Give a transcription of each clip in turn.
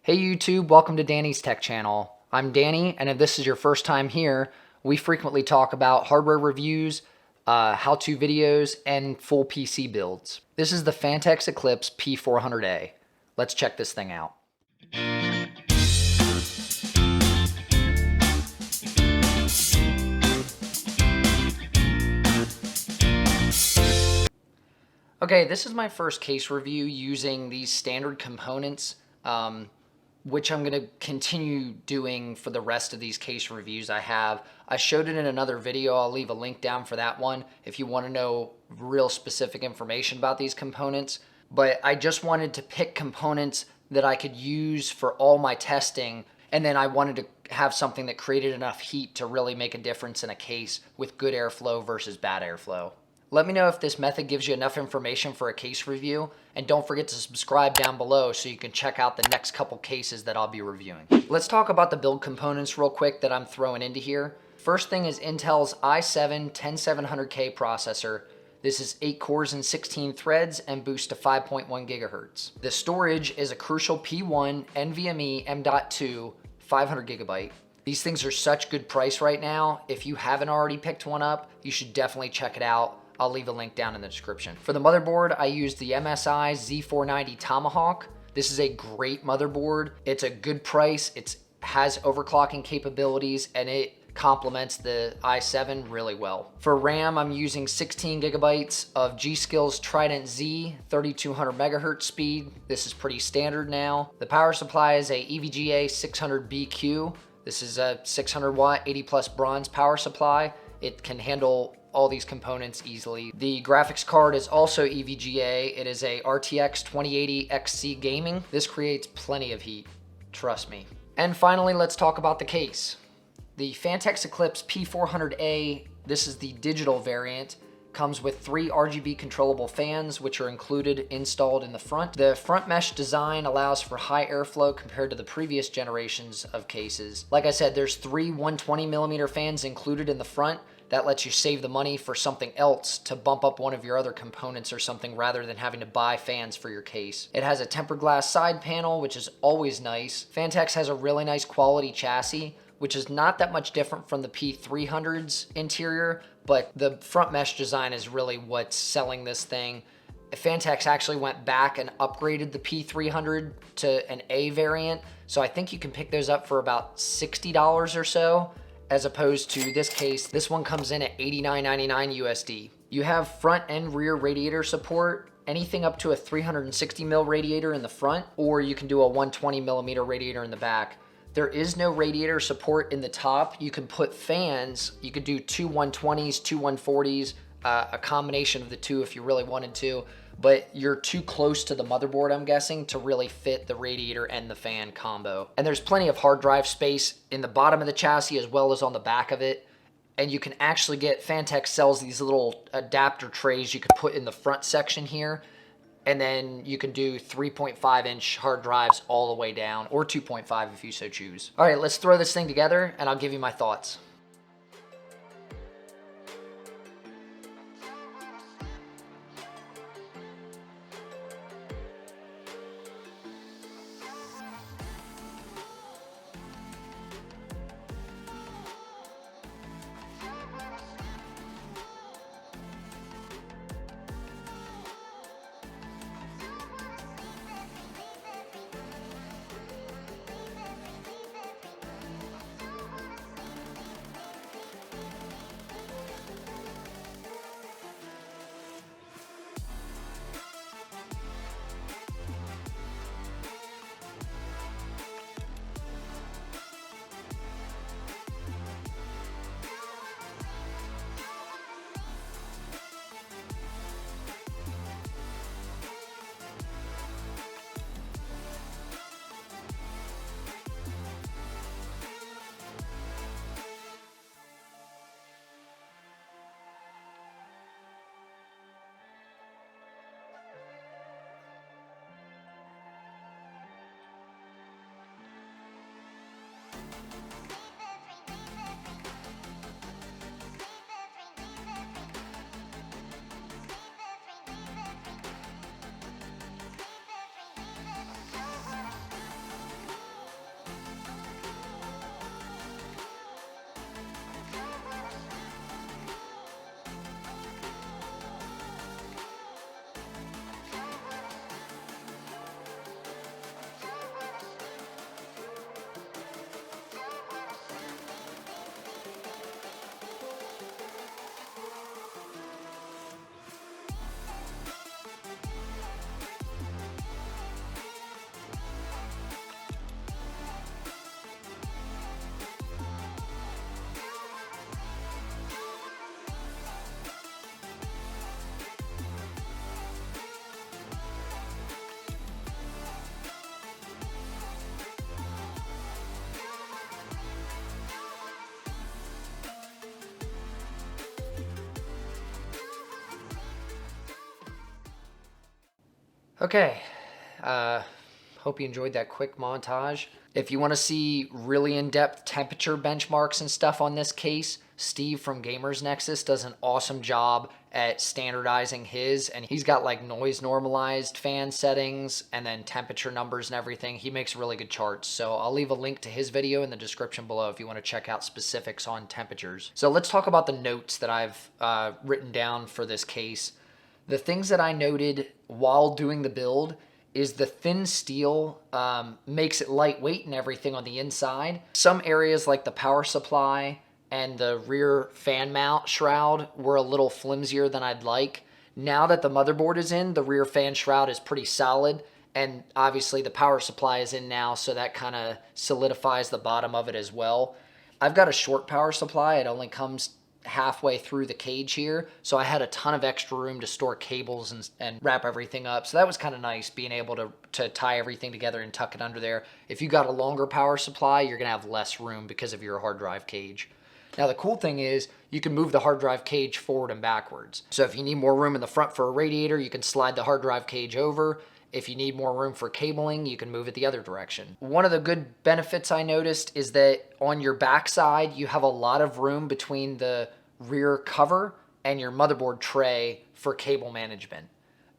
Hey YouTube, welcome to Danny's Tech Channel. I'm Danny, and if this is your first time here, we frequently talk about hardware reviews, how-to videos, and full PC builds. This is the Phanteks Eclipse P400A. Let's check this thing out. Okay, this is my first case review using these standard components, which I'm going to continue doing for the rest of these case reviews I have. I showed it in another video. I'll leave a link down for that one if you want to know real specific information about these components. But I just wanted to pick components that I could use for all my testing, and then I wanted to have something that created enough heat to really make a difference in a case with good airflow versus bad airflow. Let me know if this method gives you enough information for a case review, and don't forget to subscribe down below so you can check out the next couple cases that I'll be reviewing. Let's talk about the build components real quick that I'm throwing into here. First thing is Intel's i7-10700K processor. This is 8 cores and 16 threads and boosts to 5.1 gigahertz. The storage is a crucial P1 NVMe M.2 500 gigabyte. These things are such good price right now. If you haven't already picked one up, you should definitely check it out. I'll leave a link down in the description. For the motherboard, I used the MSI Z490 Tomahawk. This is a great motherboard. It's a good price. It has overclocking capabilities, and it complements the i7 really well. For RAM, I'm using 16 gigabytes of G.Skill Trident Z, 3200 megahertz speed. This is pretty standard now. The power supply is a EVGA 600BQ. This is a 600 watt, 80 plus bronze power supply. It can handle all these components easily. The graphics card is also EVGA. It is a RTX 2080 XC gaming. This creates plenty of heat, trust me. And finally, let's talk about the case. The Phanteks Eclipse P400A, this is the digital variant, comes with 3 RGB controllable fans, which are installed in the front. The front mesh design allows for high airflow compared to the previous generations of cases. Like I said, there's 3 120mm fans included in the front. That lets you save the money for something else to bump up one of your other components or something rather than having to buy fans for your case. It has a tempered glass side panel, which is always nice. Phanteks has a really nice quality chassis, which is not that much different from the P300's interior, but the front mesh design is really what's selling this thing. Phanteks actually went back and upgraded the P300 to an A variant, so I think you can pick those up for about $60 or so, as opposed to this case. This one comes in at $89.99 USD. You have front and rear radiator support, anything up to a 360mm radiator in the front, or you can do a 120mm radiator in the back. There is no radiator support in the top. You can put fans. You could do 2 120s, 2 140s, a combination of the two if you really wanted to, but you're too close to the motherboard, I'm guessing, to really fit the radiator and the fan combo. And there's plenty of hard drive space in the bottom of the chassis as well as on the back of it. And you can actually get, Phanteks sells these little adapter trays you could put in the front section here. And then you can do 3.5 inch hard drives all the way down, or 2.5 if you so choose. All right, let's throw this thing together and I'll give you my thoughts. Okay, hope you enjoyed that quick montage. If you want to see really in-depth temperature benchmarks and stuff on this case, Steve from Gamers Nexus does an awesome job at standardizing his, and he's got like noise normalized fan settings and then temperature numbers and everything. He makes really good charts, so I'll leave a link to his video in the description below if you want to check out specifics on temperatures. So let's talk about the notes that I've written down for this case. The things that I noted while doing the build is the thin steel makes it lightweight and everything on the inside. Some areas like the power supply and the rear fan mount shroud were a little flimsier than I'd like. Now that the motherboard is in, the rear fan shroud is pretty solid, and obviously the power supply is in now, so that kind of solidifies the bottom of it as well. I've got a short power supply. It only comes halfway through the cage here, so I had a ton of extra room to store cables and wrap everything up, so that was kind of nice, being able to tie everything together and tuck it under there. If you got a longer power supply, you're gonna have less room because of your hard drive cage. Now the cool thing is you can move the hard drive cage forward and backwards, so if you need more room in the front for a radiator, you can slide the hard drive cage over. If you need more room for cabling, you can move it the other direction. One of the good benefits I noticed is that on your backside, you have a lot of room between the rear cover and your motherboard tray for cable management.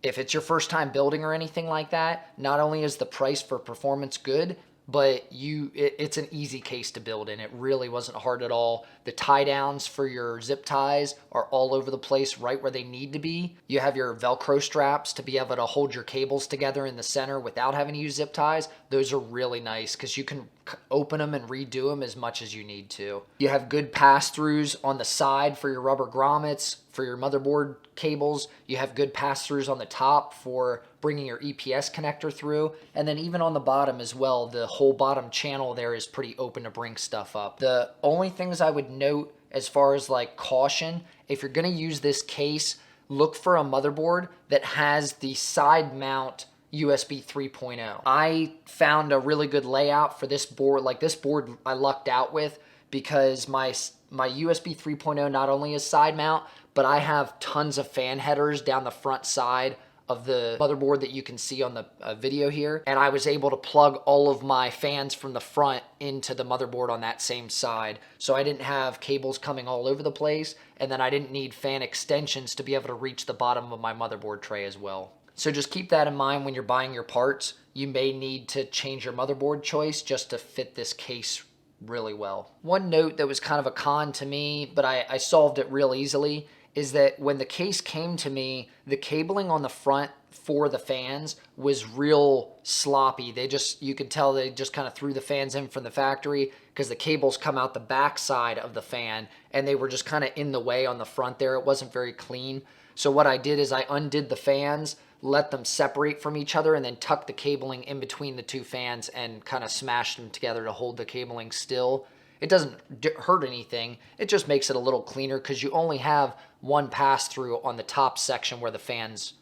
If it's your first time building or anything like that, not only is the price for performance good, but it's an easy case to build in. It really wasn't hard at all. The tie downs for your zip ties are all over the place, right where they need to be. You have your Velcro straps to be able to hold your cables together in the center without having to use zip ties. Those are really nice because you can open them and redo them as much as you need to. You have good pass-throughs on the side for your rubber grommets, for your motherboard cables. You have good pass-throughs on the top for bringing your EPS connector through, and then even on the bottom as well, the whole bottom channel there is pretty open to bring stuff up. The only things I would note as far as like caution, if you're gonna use this case, look for a motherboard that has the side mount USB 3.0. I found a really good layout for this board. Like this board I lucked out with because my USB 3.0 not only is side mount, but I have tons of fan headers down the front side of the motherboard that you can see on the video here, and I was able to plug all of my fans from the front into the motherboard on that same side, so I didn't have cables coming all over the place, and then I didn't need fan extensions to be able to reach the bottom of my motherboard tray as well. So just keep that in mind when you're buying your parts. You may need to change your motherboard choice just to fit this case really well. One note that was kind of a con to me, but I solved it real easily, is that when the case came to me, the cabling on the front for the fans was real sloppy. You could tell they just kind of threw the fans in from the factory because the cables come out the back side of the fan and they were just kind of in the way on the front there. It wasn't very clean. So what I did is I undid the fans, let them separate from each other, and then tucked the cabling in between the two fans and kind of smashed them together to hold the cabling still. It doesn't hurt anything. It just makes it a little cleaner because you only have one pass through on the top section where the fans,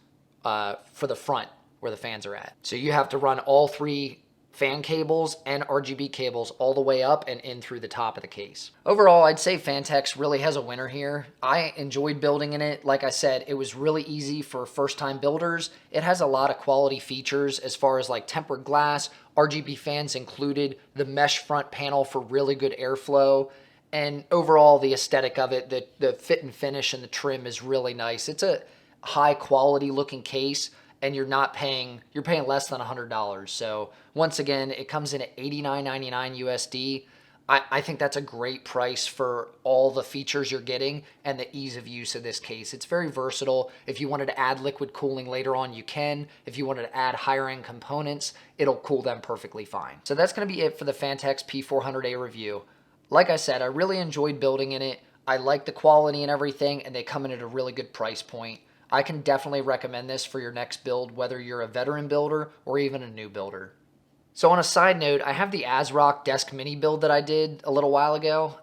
for the front, where the fans are at. So you have to run all three fan cables and RGB cables all the way up and in through the top of the case. Overall, I'd say Phanteks really has a winner here. I enjoyed building in it. Like I said, it was really easy for first-time builders. It has a lot of quality features as far as like tempered glass, RGB fans included, the mesh front panel for really good airflow, and overall the aesthetic of it, the fit and finish and the trim is really nice. It's a high quality looking case, and you're paying less than $100. So once again, it comes in at $89.99 USD. I think that's a great price for all the features you're getting and the ease of use of this case. It's very versatile. If you wanted to add liquid cooling later on, you can. If you wanted to add higher end components, it'll cool them perfectly fine. So that's gonna be it for the Phanteks P400A review. Like I said, I really enjoyed building in it. I like the quality and everything, and they come in at a really good price point. I can definitely recommend this for your next build, whether you're a veteran builder or even a new builder. So on a side note, I have the Asrock Deskmini build that I did a little while ago.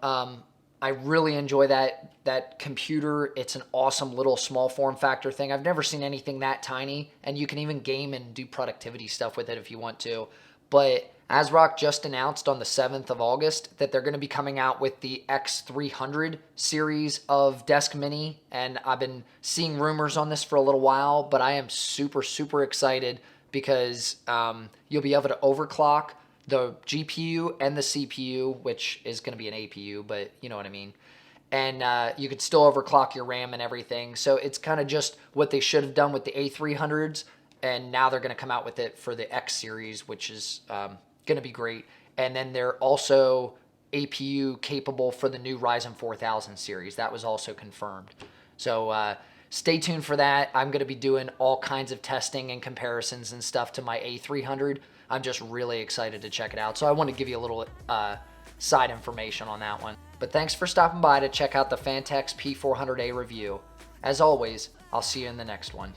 I really enjoy that computer. It's an awesome little small form factor thing. I've never seen anything that tiny, and you can even game and do productivity stuff with it if you want to. But Asrock just announced on the 7th of August that they're going to be coming out with the X300 series of Deskmini, and I've been seeing rumors on this for a little while, but I am super, super excited because you'll be able to overclock the GPU and the CPU, which is going to be an APU, but you know what I mean. And you could still overclock your RAM and everything. So it's kind of just what they should have done with the A300s, and now they're going to come out with it for the X series, which is going to be great. And then they're also APU capable for the new Ryzen 4000 series. That was also confirmed. So stay tuned for that. I'm going to be doing all kinds of testing and comparisons and stuff to my A300. I'm just really excited to check it out. So I want to give you a little side information on that one. But thanks for stopping by to check out the Phanteks P400A review. As always, I'll see you in the next one.